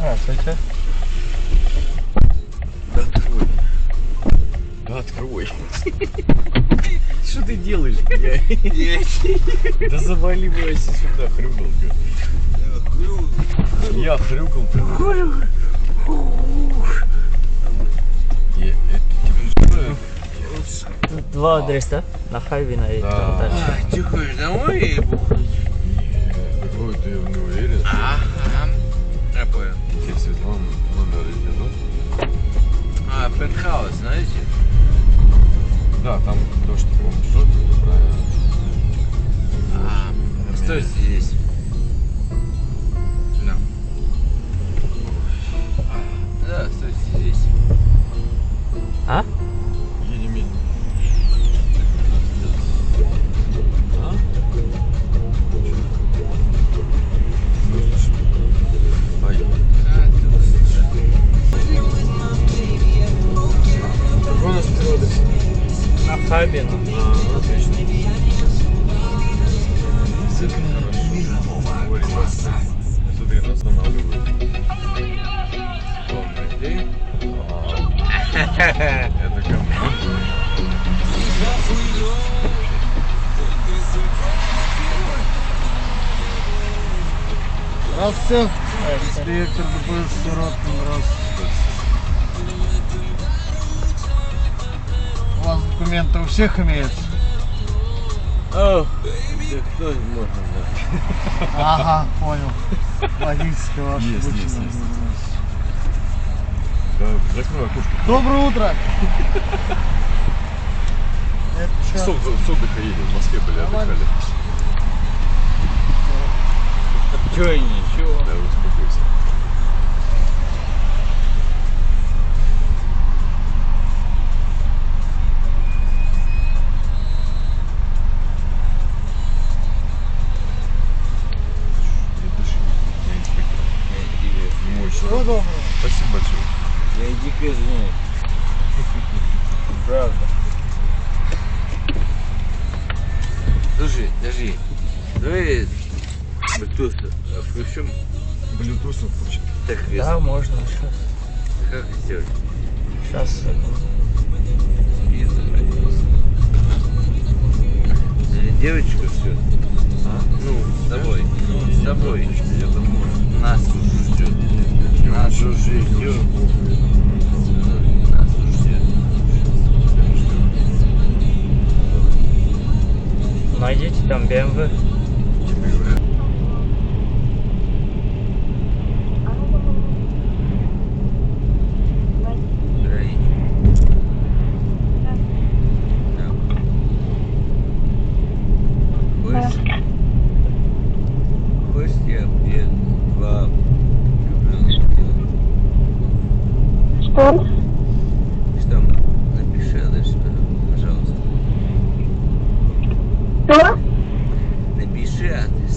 Здравствуйте. Да открой. Да открой. Что ты делаешь, блядь? Да заваливайся сюда, хрюкалка. Я хрюкал. Тут два адреса, на Хайвина и там дальше. Ты хочешь домой или бухать? Какой ты не уверен? Ага. Я понял. Если вам номер идет. Пентхаус, знаете? Да, там то, что помнишь, что это правильно. Стойте здесь. Да. Да, стойте здесь. А? Едем, едем. А? Поехали. Какой у нас период? На Хайвина. Отлично. С этим хорошо. Говорит, смотри, нас останавливают. Это кому? Здравствуйте. Инспектор ДПС Саратов. Здравствуйте. У вас документы у всех имеются? О, да кто можно знать? Ага, понял. Водительская ваша. Есть. Да, закрой окошко. Доброе утро. Это С что? отдыха едем, в Москве были, отдыхали. Чего ничего? Да, успокойся. Не дыши, я инспектор. Мой Всего человек. доброго. Спасибо большое. Я дико извиняюсь. Правда. Слушай, подожди. Давай Bluetooth включим. Bluetooth включить. Так, Да, можно сейчас. как сделать? Сейчас. Или девочка все? А? Ну, с тобой. С тобой. Я домой. Нас уже ждет. Нас уже ждет. Нас уже ждет. Найдите там BMW. Хочешь, я тебе два Что? Что? Напиши адрес, пожалуйста. Что? Напиши адрес,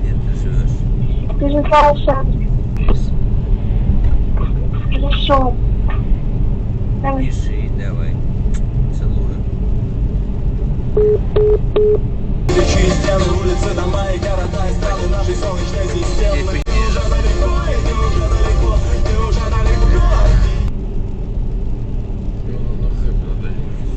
где ты живешь. Ты же знаешь адрес. Хорошо. Давай. Пиши, давай. Целую. Через стены, улицы, дома и города и страны нашей солнечной системы. Ты уже далеко, ты уже далеко, ты уже далеко. Ну, нахуй надо ехать.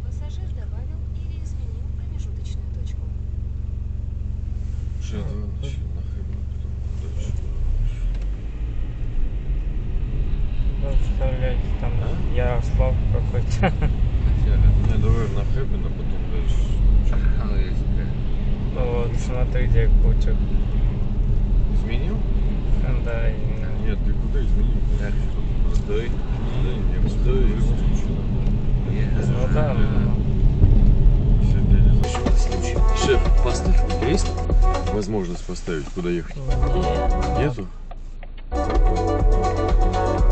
Пассажир добавил или изменил промежуточную точку. Что это нахуй потом дальше? Ну, вставляйте там Ярослав какой-то. Не, давай на Хэббин, а потом дальше. Вот, смотри, где куча. Изменил? Да, именно. Нет, ты куда изменил? Так, стой. Да нет, стой. Ну да, Шеф, поставь, есть возможность поставить, куда ехать? Нету?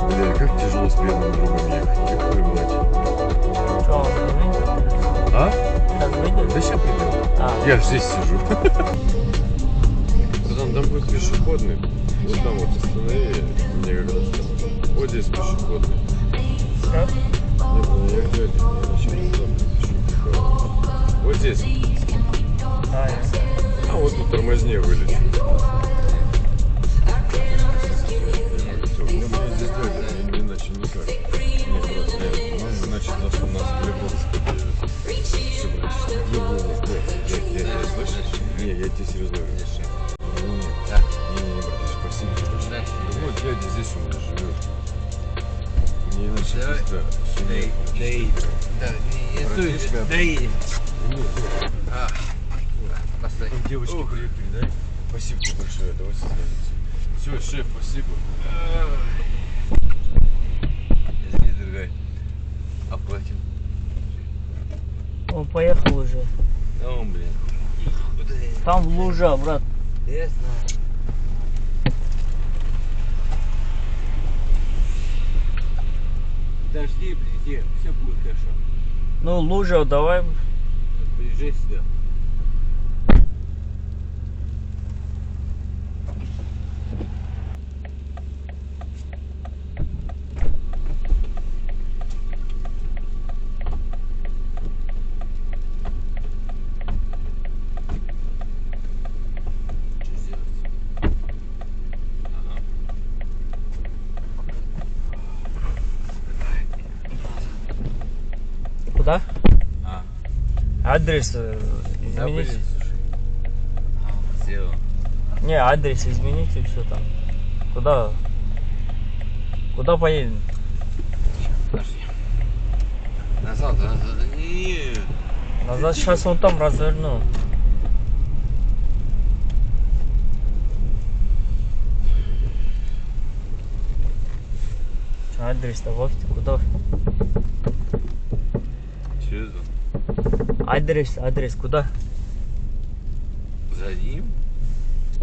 Бля, как тяжело с бедным другом ехать, как твою мать. что, он выйдет? А? Сейчас выйдет? Да сейчас придем. Я ж здесь сижу. Братан, там будет пешеходный. Вот там вот останови, мне как раз там. Вот здесь пешеходный. Все? Не было, я где-то не начал. Вот здесь. Ай. А вот тут тормозни вылечу. Ну, блин, здесь делать, иначе никак. Не, брат, иначе нас по-любому все, брат. Слышишь? Не, я тебе серьезно говорю. Не, брат, спасибо тебе. Вот дядя здесь у меня живет. Не иначе пизда. Доедем. Поставь. Девочки приехали, да? Спасибо тебе большое, давай созвонимся. Все, шеф, спасибо. Извини, дорогая. Оплатим. Он поехал уже. Ну, блин. Там лужа, брат. Я знаю. Подожди, блин, все будет хорошо. Ну, лужа, давай. Приезжай сюда. Куда? А. Адрес Да, блин, изменить. слушай. Сделал. Не, адрес измените, все там. Куда? Куда поедем? Подожди. Назад. Нет. Назад сейчас он там развернул. Адрес-то вовсе куда? Серьезно? Адрес куда? За ним?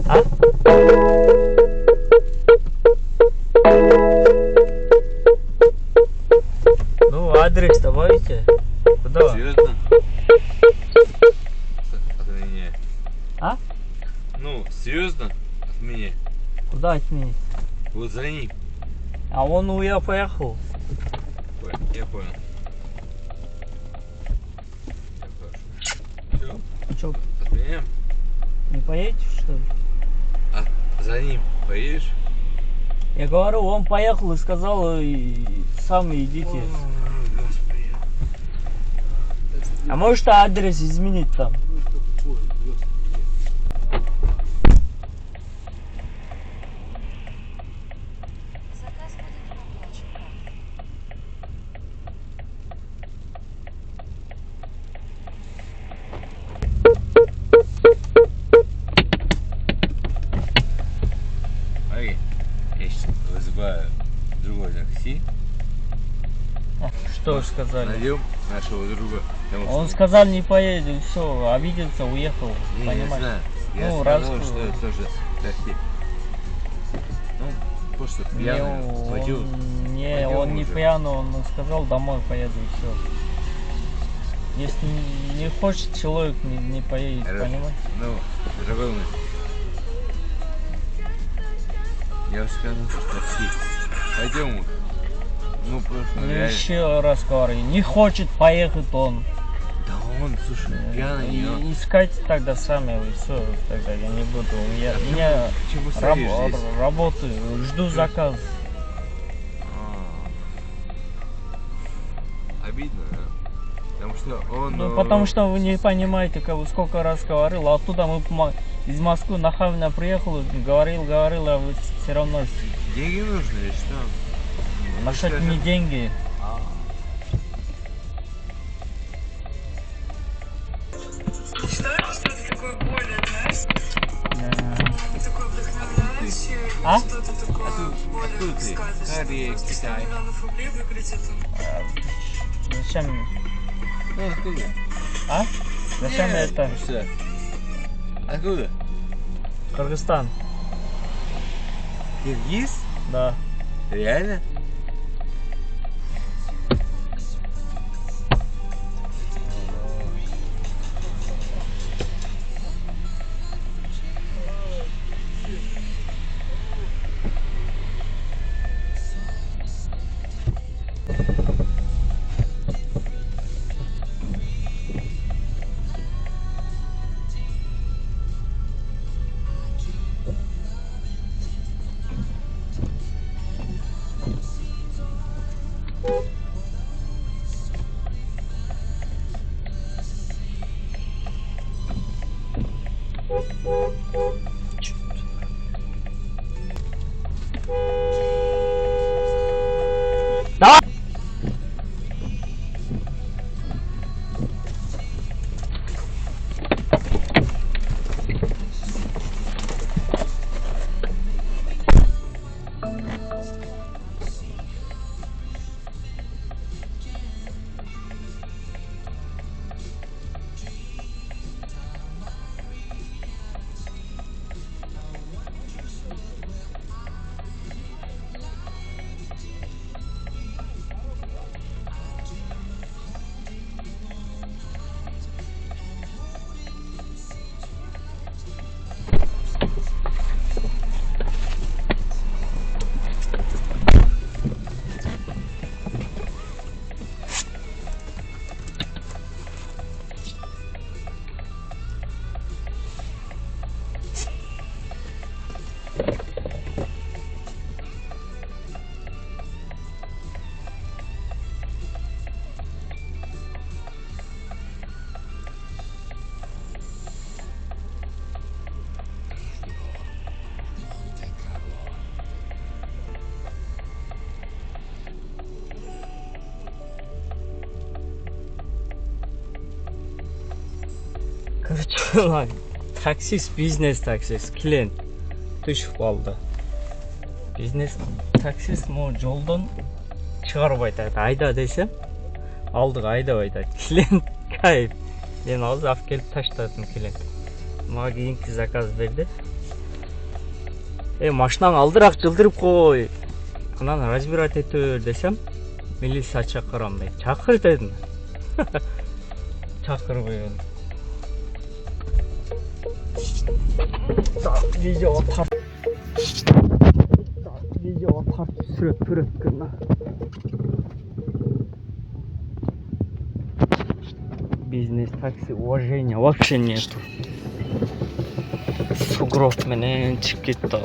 А? Ну, адрес давайте. Куда? Серьезно? От меня. А? Ну, серьезно? От меня. Куда от меня? Вот за ним. А он уехал, поехал. Я понял. Все. Что, От меня? не поедешь, что ли? А за ним поедешь? Я говорю, он поехал и сказал, и сами идите. Господи. А может адрес изменить там? Заказ будет оплачен картой. Смотри, я сейчас вызываю другое такси. Что сказали? Найдем нашего друга. потому Он что- сказал, не поедет, все, обиделся, уехал. Не, я понимаешь? знаю. Я Ну, сказал, раз- что это тоже такси. Ну, просто пьяный. Не, Пойдем. не, Пойдем он не уже. пьяный, он сказал, домой поеду и все. Если не хочет человек, не поедет, Хорошо. понимаешь? Ну, дорогой мой. Я уже сказал, что такси. Пойдем уже. Ну, просто Ну, реально. еще раз говорю, не хочет поехать он. Да он, слушай, пьяный, не он. Искать тогда сами, все, тогда я не буду. У меня Почему стоишь здесь? работаю, жду заказ. Обидно, да? Потому что он... Ну, потому что вы не понимаете, сколько раз говорил, оттуда мы из Москвы на Хавина приехал, говорил, а вы все равно Деньги нужны или что? насчет скажи. не деньги. Что-то такое более, знаешь, такое вдохновляющее, А? что-то такое более Откуда ты? сказочное. Корея, Просто 100 Китай. миллионов рублей выглядит Зачем? Ну, откуда? А? Зачем Нет, это? ну что? Откуда? Кыргызстан. Киргиз? Да. Реально? Короче, таксист, бизнес таксист, клиент түшіп қалды. Бизнес таксист жолдан шығарып айтады, айда десем, алдыға айдап айтады. Клиент кайф. Мен азыр алып келіп таштадым клиент. Мага кейинки заказ берди. Машинаң алдырақ жылдырып қой. Анан разбирать етіп десем, милиция чакырам дейт. Чакыр дедим. Чакырбай. Видео тарт. Видео тарт сүрөт кына. Бизнес такси уважения вообще нету. Сугроб менен чип кетти.